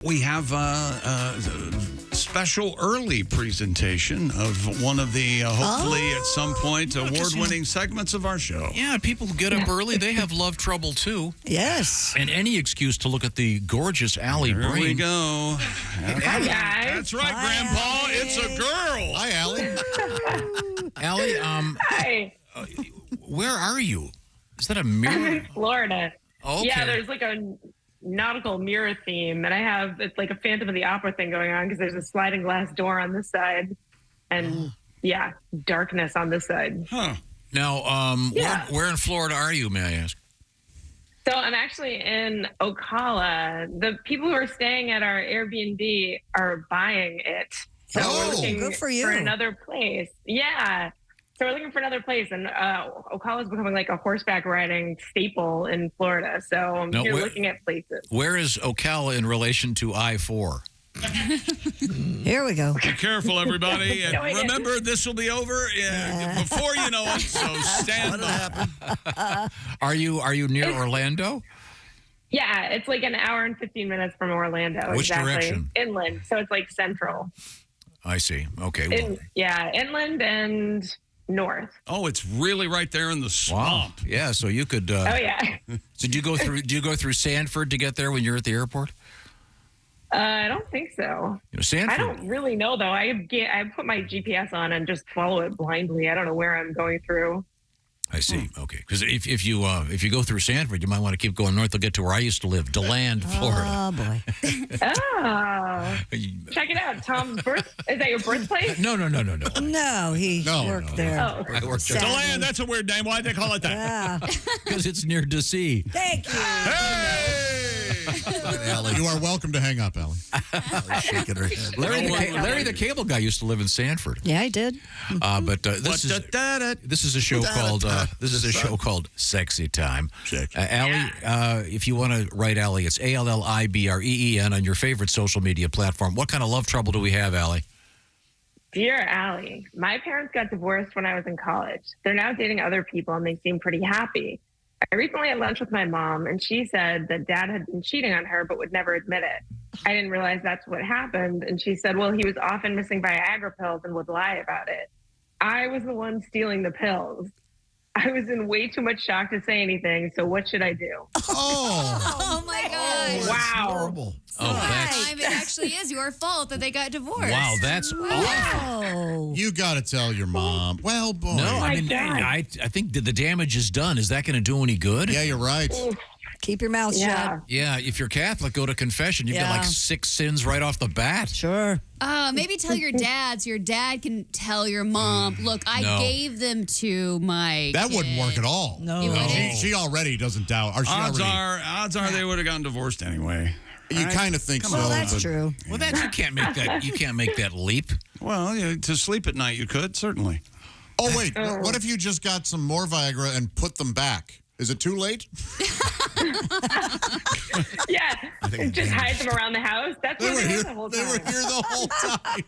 We have a special early presentation of one of the, hopefully at some point, award-winning segments of our show. Yeah, people get up early. They have love trouble, too. Yes. And any excuse to look at the gorgeous Alli Breen. Here we go. Hi, guys. That's right, Hi, Grandpa. Alli. It's a girl. Hi, Alli. Alli, Hi. where are you? Is that a I'm mirror? in Florida. Okay. Yeah, there's like a nautical mirror theme, and it's like a Phantom of the Opera thing going on because there's a sliding glass door on this side, and darkness on this side. Huh. Now, Yeah. where in Florida are you, may I ask? So I'm actually in Ocala. The people who are staying at our Airbnb are buying it. So we're looking good for you. for another place. Yeah. So we're looking for another place, and Ocala is becoming like a horseback riding staple in Florida. So we're looking at places. Where is Ocala in relation to I-4? Here we go. Be careful, everybody. And No, I didn't. remember, this will be over before you know it, so stand by. Are you near Orlando? Yeah, it's like an hour and 15 minutes from Orlando. Which exactly. direction? Inland. So it's like central. I see. Okay. Well, Inland and north. Oh, it's really right there in the wow. swamp. Yeah. So you could. Oh yeah. So do you go through Sanford to get there when you're at the airport? I don't think so. Sanford. I don't really know though. I put my GPS on and just follow it blindly. I don't know where I'm going through. I see. Okay. Because if you go through Sanford, you might want to keep going north. They'll get to where I used to live, DeLand, Florida. Oh, boy. Oh, check it out. Tom's birth. Is that your birthplace? No. No, he worked there. Oh, I worked there. Sadly. DeLand, that's a weird name. Why'd they call it that? Yeah. Because it's near DC. Thank you. Hey! You are welcome to hang up, Alli. Shaking her head. Larry the cable guy used to live in Sanford. Yeah, I did. But this is a show called Sexy Time. Alli, if you want to write Alli, it's ALLIBREEN on your favorite social media platform. What kind of love trouble do we have, Alli? dear Alli, my parents got divorced when I was in college. They're now dating other people, and they seem pretty happy. I recently had lunch with my mom, and she said that dad had been cheating on her but would never admit it. I didn't realize that's what happened. And she said, well, he was often missing Viagra pills and would lie about it. I was the one stealing the pills. I was in way too much shock to say anything. So what should I do? Oh my gosh. Wow. Horrible. It actually is your fault that they got divorced. Wow, that's awful. Oh. You got to tell your mom. Well, boy. No, my I mean, God. I think that the damage is done. Is that going to do any good? Yeah, you're right. Keep your mouth shut. Yeah, if you're Catholic, go to confession. You've got like 6 sins right off the bat. Sure. Maybe tell your dad so your dad can tell your mom, look, I gave them to my That kid. wouldn't work at all. No. You wouldn't? She already doesn't doubt. Or she Odds already, are they would have gotten divorced anyway. You kind of think so. Well, that's but true. Well, you can't make that. You can't make that leap. Well, yeah, to sleep at night you could, certainly. Oh, wait. What if you just got some more Viagra and put them back? Is it too late? Yeah. Just hide them around the house. That's They what were they here. were the whole They time. were here the whole time.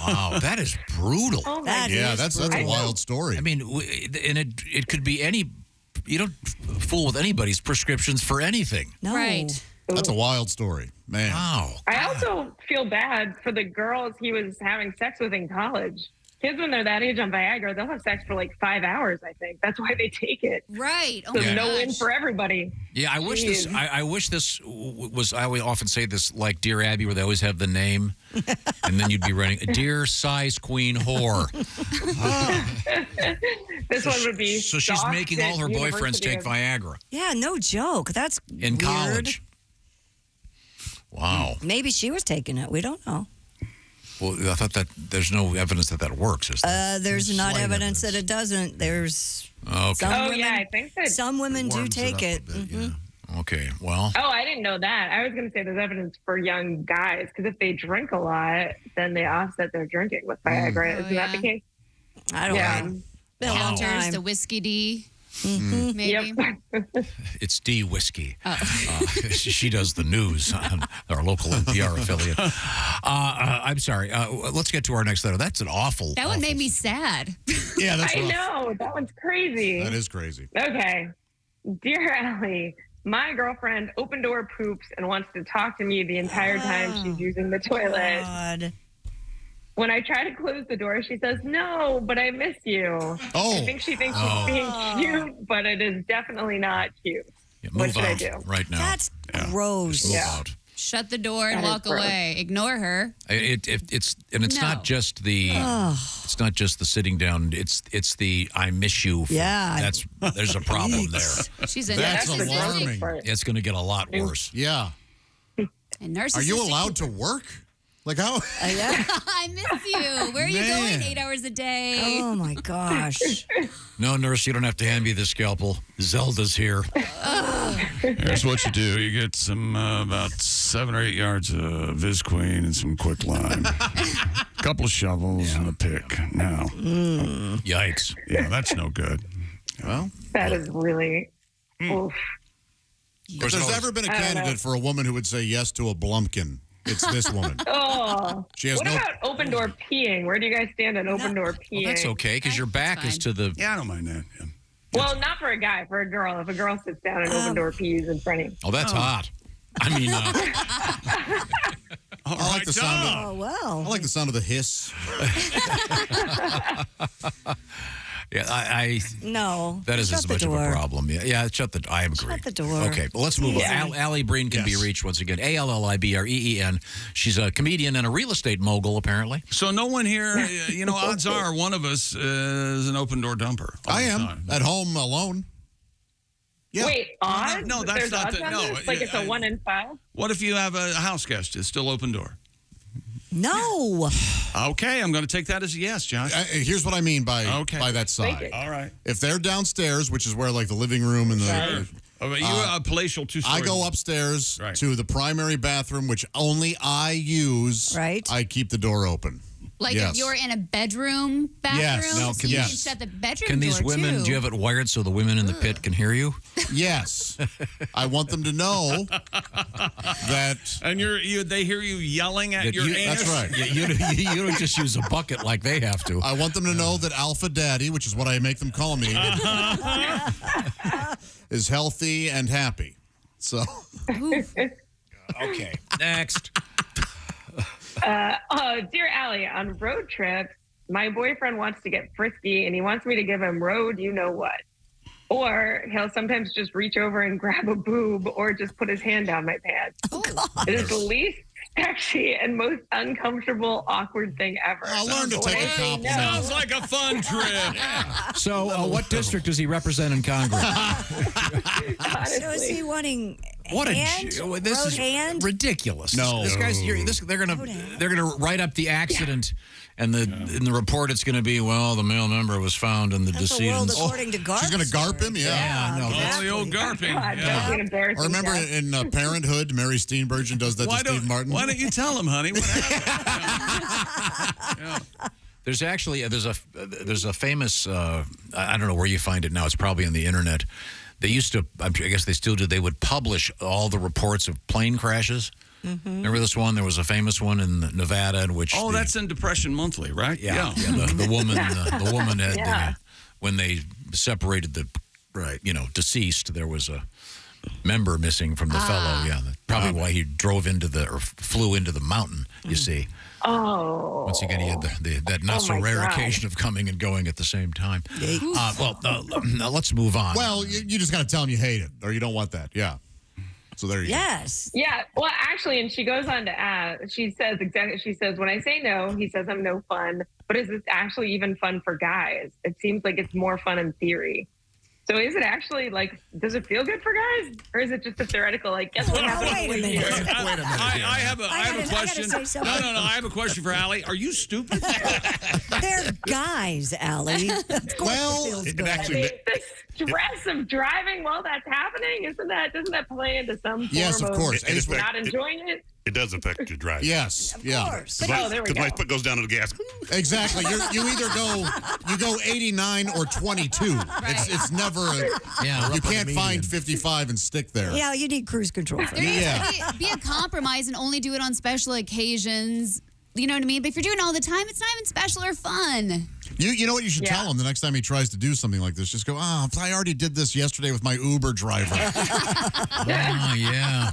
Wow, that is brutal. Oh, my That Yeah, is that's a brutal. wild story. I mean, and it could be any. You don't fool with anybody's prescriptions for anything. No. Right. That's a wild story, man. Wow. I also feel bad for the girls he was having sex with in college. Kids, when they're that age on Viagra, they'll have sex for like 5 hours, I think. That's why they take it. Right. Oh So my no win gosh. for everybody. Yeah, I wish this. I wish this was. I always often say this, like Dear Abby, where they always have the name, and then you'd be running, Dear Size Queen Whore. This one would be. So she's stalked making all at her boyfriends University take of- Viagra Yeah, no joke. That's in weird. college. Wow. Maybe she was taking it. We don't know. Well, I thought that there's no evidence that works. Is there? There's not slight evidence that it doesn't. There's Okay. some Oh, women. yeah, I think that. Some women do Warms take up it. a bit, Mhm. Okay. Well. Oh, I didn't know that. I was going to say there's evidence for young guys because if they drink a lot, then they offset their drinking with Viagra. Oh, Isn't that the yeah. case? I don't Yeah. know. Been a long Counters time. the whiskey D. Mhm. Maybe. Yep. It's D Whiskey. Oh. She does the news on our local NPR affiliate. I'm sorry. Let's get to our next letter. That's an awful. That one made awful- me sad. Yeah, that's I rough. know. That one's crazy. That is crazy. Okay. Dear Alli, My girlfriend open door poops and wants to talk to me the entire time she's using the toilet. God. When I try to close the door, she says, "No, but I miss you." Oh. I think she thinks she's being cute, but it is definitely not cute. Yeah, What move should I out do? right now. That's gross. Move Yeah. out. Shut the door and That is walk gross. away. Ignore her. It's No. not just the it's not just the sitting down. It's the I miss you. Yeah. There's a problem there. She's a That's narcissistic. alarming. It's going to get a lot worse. Yeah. And narcissistic. Are you allowed to work? Like how? Yeah. I miss you. Where are you Man. going 8 hours a day? Oh my gosh. No, nurse, you don't have to hand me the scalpel. Zelda's here. Here's what you do. You get some about 7 or 8 yards of Visqueen and some quicklime. A couple of shovels and a pick. Now, Yikes. yeah, that's no good. Well, That is really oof. if there's ever been a candidate for a woman who would say yes to a Blumpkin, it's this woman. Oh, She has what no. about open door peeing? Where do you guys stand on open door peeing? Well, that's okay because your back is to the. Yeah, I don't mind that. Yeah. Well, not for a guy, for a girl. If a girl sits down and open door pees in front of you. Oh, that's hot. I mean, I like the sound. Oh, wow. I like the sound of the hiss. yeah, I No. that is Shut as the much of door. a problem. Yeah, shut the. I agree. Shut the door. Okay, but let's move on. Alli Breen can be Yes. reached once again. ALLIBREEN. She's a comedian and a real estate mogul, apparently. So no one here, odds are one of us is an open door dumper. all I the am time. at home alone. Yeah. Wait, odds? No, that's There's not odds the- on no, this? Like it's a 1 in 5? What if you have a house guest? It's still open door. No. Okay, I'm going to take that as a yes, Josh. Here's what I mean by Okay. that side. All right. If they're downstairs, which is where like the living room and the, You a palatial two-story. I go upstairs Right. to the primary bathroom, which only I use. Right. I keep the door open. Like Yes. if you're in a bedroom bathroom, Yes. Now, so you yes. can shut the bedroom Can these door women? too. Do you have it wired so the women in the pit can hear you? Yes. I want them to know that. And they hear you yelling at That your you- anus. That's right. Yeah, you don't just use a bucket like they have to. I want them to know that Alpha Daddy, which is what I make them call me, is healthy and happy. So Okay, next. Dear Allie, on road trips, my boyfriend wants to get frisky and he wants me to give him road, you know what. Or he'll sometimes just reach over and grab a boob or just put his hand down my pants. Oh, God. It is the least sexy and most uncomfortable, awkward thing ever. I'll learn to But take when a I say compliment. Sounds like a fun trip. So, what district does he represent in Congress? honestly, So is he wanting What a hand? this Road is hand? ridiculous. No. this guy's. They're gonna write up the accident, and in the report it's gonna be the male member was found in the That's the world decedent's. according to Garp. she's going to garp him? Yeah. no, Oh, the old garping. God, Yeah. don't be an embarrassing Or remember guy. in Parenthood, Mary Steenburgen does that to Steve Martin? Why don't you tell him, honey? What happened? There's actually there's a famous I don't know where you find it now. It's probably on the internet. They used to, I guess they still do. They would publish all the reports of plane crashes. Remember this one? There was a famous one in Nevada in which. Oh, that's in Depression Monthly, right? Yeah. The woman had Yeah. when they separated the deceased. There was a member missing from the fellow. Yeah, probably why he drove flew into the mountain. You see. Oh. Once again, he had that not so my rare God. occasion of coming and going at the same time. Now let's move on. Well, you just got to tell him you hate it or you don't want that. Yeah. So there you Yes. Yeah, well, actually, and she goes on to add, she says, when I say no, he says I'm no fun, but is this actually even fun for guys? It seems like it's more fun in theory. So is it actually does it feel good for guys? Or is it just a theoretical, guess what happened? wait a when minute. you- I have a gotta question. say something. No. I have a question for Allie. Are you stupid? They're guys, Allie. Of course Well, it feels it good. I mean, the stress of driving while that's happening, doesn't that play into some form Yes, of course. It is not enjoying it? It does affect your drive. Yes. Of Yeah. course. Oh, there we Because my go. foot goes down to the gas. Exactly. You either go 89 or 22. It's never you can't find 55 and stick there. Yeah, you need cruise control for There that. needs to be a compromise and only do it on special occasions. You know what I mean? But if you're doing it all the time, it's not even special or fun. You know what you should tell him the next time he tries to do something like this? Just go, I already did this yesterday with my Uber driver. Oh, yeah.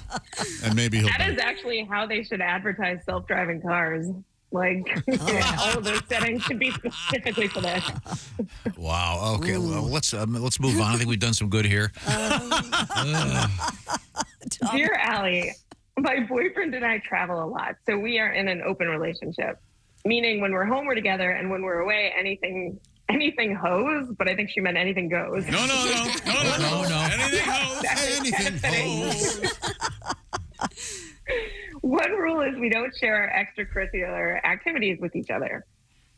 And maybe he'll... That is actually how they should advertise self-driving cars. Like, all of those settings should be specifically for this. Wow. Okay. Well, let's move on. I think we've done some good here. Dear Allie, my boyfriend and I travel a lot, so we are in an open relationship. Meaning when we're home, we're together, and when we're away, anything hoes, but I think she meant anything goes. No. Anything hoes. Anything goes. One rule is we don't share our extracurricular activities with each other.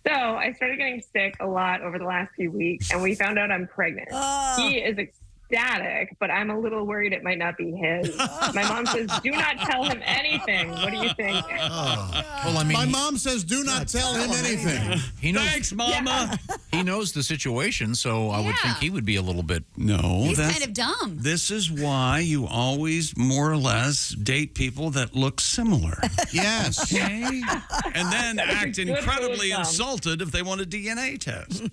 So I started getting sick a lot over the last few weeks, and we found out I'm pregnant. He is ecstatic, but I'm a little worried it might not be his. My mom says, do not tell him anything. What do you think? Well, I mean, my mom says, do not tell him anything. He knows, Thanks, Mama. He knows the situation, so I would think he would be a little bit... No, He's kind of dumb. This is why you always more or less date people that look similar. Yes. Okay? And then act good incredibly rule of thumb. insulted if they want a DNA test.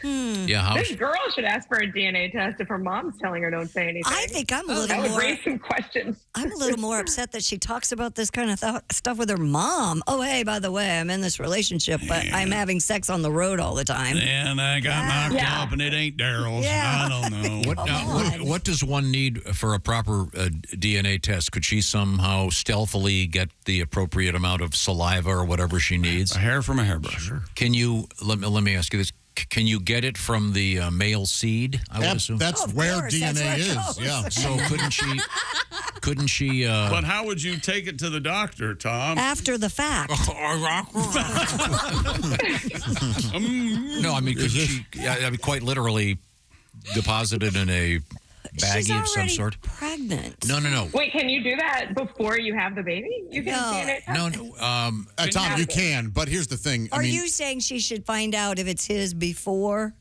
Yeah, This girl should ask for a DNA test if her mom's telling her don't say anything. I think I'm a that little would more. raise some questions. I'm a little more upset that she talks about this kind of stuff with her mom. Oh, hey, by the way, I'm in this relationship, but I'm having sex on the road all the time. And I got knocked up, and it ain't Daryl's. Yeah. I don't know. what does one need for a proper DNA test? Could she somehow stealthily get the appropriate amount of saliva or whatever she needs? A hair from a hairbrush. Can you, let me ask you this, can you get it from the male seed, I would assume? That's Of where course, that's DNA where it is. goes. Yeah. So couldn't she But how would you take it to the doctor, Tom? After the fact. No, I mean, could she, quite literally deposit it in a She's baggie of some already sort? pregnant. No. Wait, can you do that before you have the baby? You can DNA test? No. Tom, you can, but here's the thing. Are you saying she should find out if it's his before?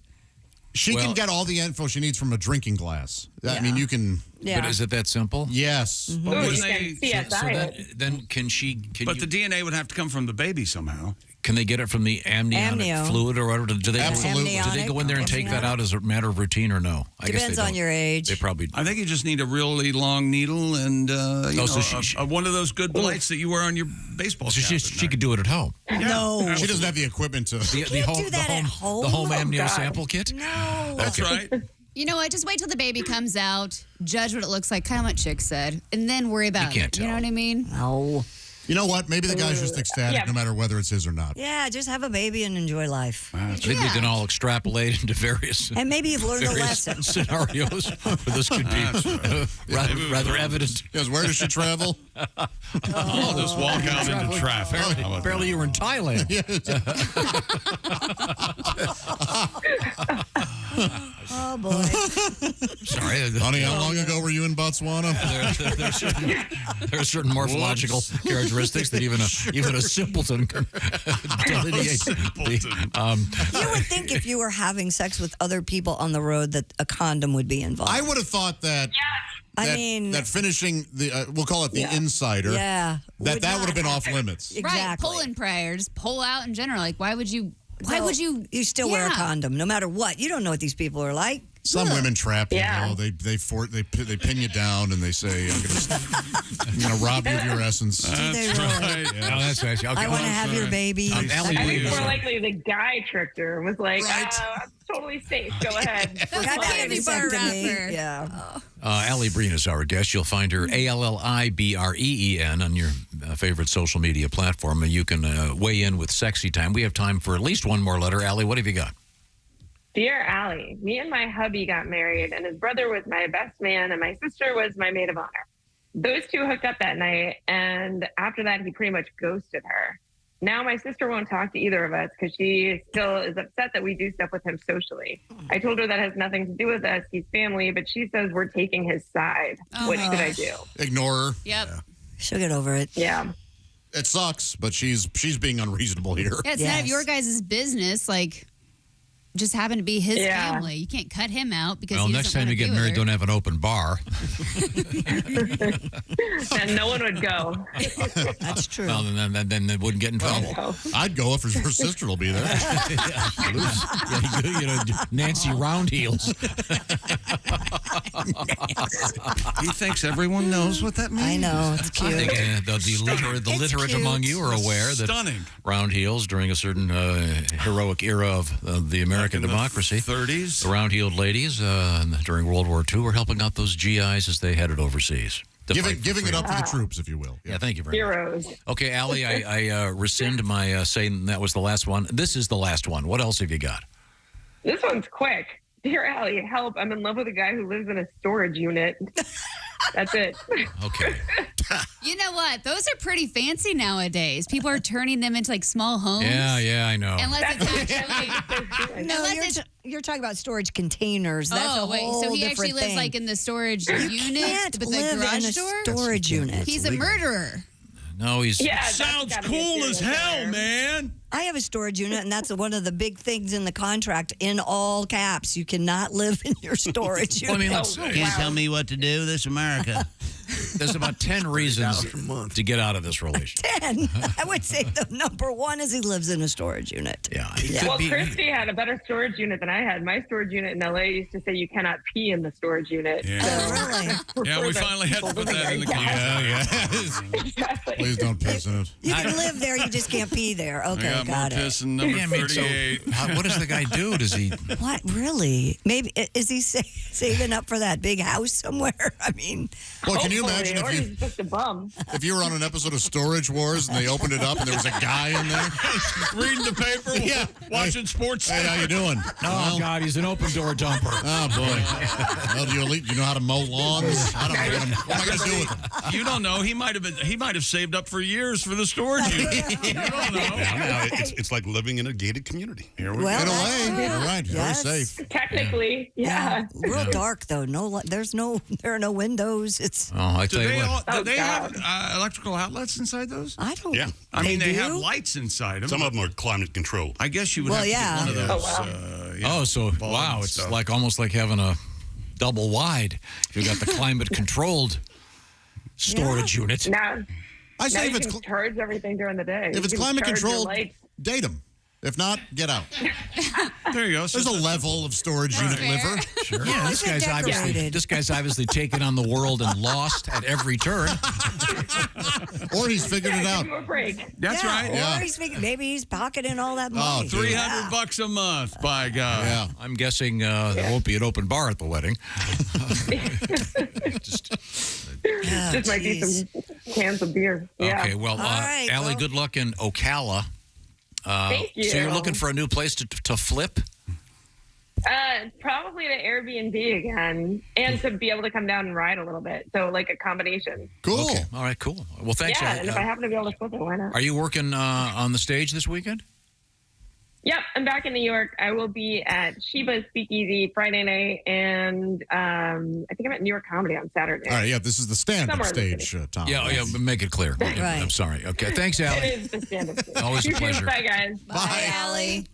She Well- can get all the info she needs from a drinking glass. I mean, you can... Yeah. But is it that simple? Yes. Ooh, Wouldn't you they- can CSI it. Then can But the DNA would have to come from the baby somehow. can they get it from the amniotic Amnio. fluid or whatever? Do they Absolutely. Do they go in there and take that out as a matter of routine or no? I guess Depends they on don't. your age. They probably I think you just need a really long needle and one of those good lights that you wear on your baseball so cap. she could do it at home. No. She doesn't have the equipment to... The do that at home? The home Oh, amnio God. sample kit? No. That's right. You know what? Just wait till the baby comes out, judge what it looks like, kind of what Chick said, and then worry about can't it. You know tell. what I mean? No. You know what? Maybe the guy's just ecstatic Yeah. no matter whether it's his or not. Yeah, just have a baby and enjoy life. I think we can all extrapolate into various And maybe you've learned a various lesson. scenarios where this could be rather evident. Yes, where does she travel? I'll just walk out into traffic. How about Apparently you were in Thailand. Oh, boy. Sorry. Honey, how long ago were you in Botswana? There are certain morphological characteristics that even a simpleton can delineate. You would think if you were having sex with other people on the road that a condom would be involved. I would have thought that... I mean- that finishing the we'll call it the insider. Yeah. That would have been off happen. limits. Exactly. Right, pulling prayer. Just pull out in general. Like, why would you? You still wear a Yeah. condom no matter what. You don't know what these people are like. Some women trap you. Yeah. Know, they pin you down and they say, "I'm gonna rob you of your essence." Do they really? Right. Oh, that's nice. Okay. I want to have your baby. Alli I think Breen is more likely the guy tricked her and was like, I'm totally safe. Go ahead. Got that candy bar vasectomy. wrapper. Yeah. Alli Breen is our guest. You'll find her ALLIBREEN on your favorite social media platform. And you can weigh in with Sexy Time. We have time for at least one more letter. Alli, what have you got? Dear Allie, me and my hubby got married, and his brother was my best man, and my sister was my maid of honor. Those two hooked up that night, and after that, he pretty much ghosted her. Now my sister won't talk to either of us because she still is upset that we do stuff with him socially. I told her that has nothing to do with us. He's family, but she says we're taking his side. Oh What my should I gosh. do? Ignore her. Yep. She'll get over it. Yeah. It sucks, but she's being unreasonable here. Yeah, it's none of Yes. your guys' business. Like, just happen to be his Yeah. family. You can't cut him out because Well, he next doesn't time you wanna get be with married, her. don't have an open bar. And no one would go. That's true. Well, then they wouldn't get in trouble. I'd go if her sister will be there. Nancy Roundheels. He thinks everyone knows what that means. I know. It's I cute. think the literate cute. among you are aware that Stunning. round heels during a certain heroic era of the American In the democracy. 30s. The round-heeled ladies during World War II were helping out those GIs as they headed overseas. to fight for Giving it freedom. up to the troops, if you will. Yeah, thank you very much. Heroes. Okay, Allie, I rescind my saying that was the last one. This is the last one. What else have you got? This one's quick. Dear Allie, help. I'm in love with a guy who lives in a storage unit. That's it. Okay. You know what? Those are pretty fancy nowadays. People are turning them into like small homes. Yeah, I know. Unless it's actually. No, Unless you're talking about storage containers. That's oh, a wait. whole So he different actually lives thing. like in the storage You unit, can't but live the garage in a door? storage unit. He's a murderer. No, he's... Yeah, that's Sounds gotta be a cool as serious hell, crime. man. I have a storage unit, and that's one of the big things in the contract in all caps. You cannot live in your storage unit. Well, I mean, let's, Oh, Can't tell me what to do. This America. there's about 10 reasons to get out of this relationship. 10. I would say the number one is he lives in a storage unit. Yeah. It could Well, be, Christy had a better storage unit than I had. My storage unit in LA used to say you cannot pee in the storage unit. Yeah. Oh, really? Yeah, we finally had to put that in the contract. Yeah. Exactly. Please don't piss in it. You can live there, you just can't pee there. I Okay, got more got it. piss than number Yeah, I mean, so 38. what does the guy do? Does he... What, really? Maybe, is he saving up for that big house somewhere? I mean, Well, can you Hopefully, imagine or he's just a bum. if you were on an episode of Storage Wars and they opened it up and there was a guy in there? Reading the paper, Yeah. watching sports. Hey, how you doing? Oh, God, he's an open door dumper. Oh, boy. Well, do you know how to mow lawns? I don't know. What am I going to do with him? You don't know. He might have saved up for years for the storage unit. You don't know. Yeah, it's like living in a gated community. Here we well, In a that's way, true. you're right. Yes. Very safe. Technically, yeah. Real dark though. There are no windows. It's Oh, I Do tell you they, what. do they God. have electrical outlets inside those? I don't. Yeah. I mean, they do? have lights inside them. Some of them are climate controlled. I guess you would Well, have to yeah. get one of Yeah. those. Oh, yeah, Oh, so bulbs wow, and it's stuff. like almost like having a double wide. You've got the climate controlled storage unit. Now, I now say you if can it's charge everything during the day. if You it's can climate charge your controlled, lights. date him. If not, get out. There you go. There's a level of storage unit fair. liver. Sure. Yeah, this Keep it decorated. this guy's obviously taken on the world and lost at every turn. Or he's figured it out. Give you a break. That's yeah, right. Or Yeah. he's thinking, maybe he's pocketing all that money. dude. $300 a month, by God. Yeah. I'm guessing there won't be an open bar at the wedding. Just, Oh, Just might be geez. some cans of beer. Yeah. okay, well, right, Allie, well. good luck in Ocala. Thank you. So you're looking for a new place to flip? Probably to Airbnb again, and to be able to come down and ride a little bit. So like a combination. Cool. Okay. All right, cool. Well, thanks. Yeah, and if I happen to be able to flip it, why not? Are you working on the stage this weekend? Yep, I'm back in New York. I will be at Sheba's Speakeasy Friday night, and I think I'm at New York Comedy on Saturday. All right, yeah, this is the stand-up Somewhere in the stage, Tom. Yeah, make it clear. Right. I'm sorry. Okay, thanks, Allie. It is the stand-up. Always a pleasure. Bye, guys. Bye, Allie.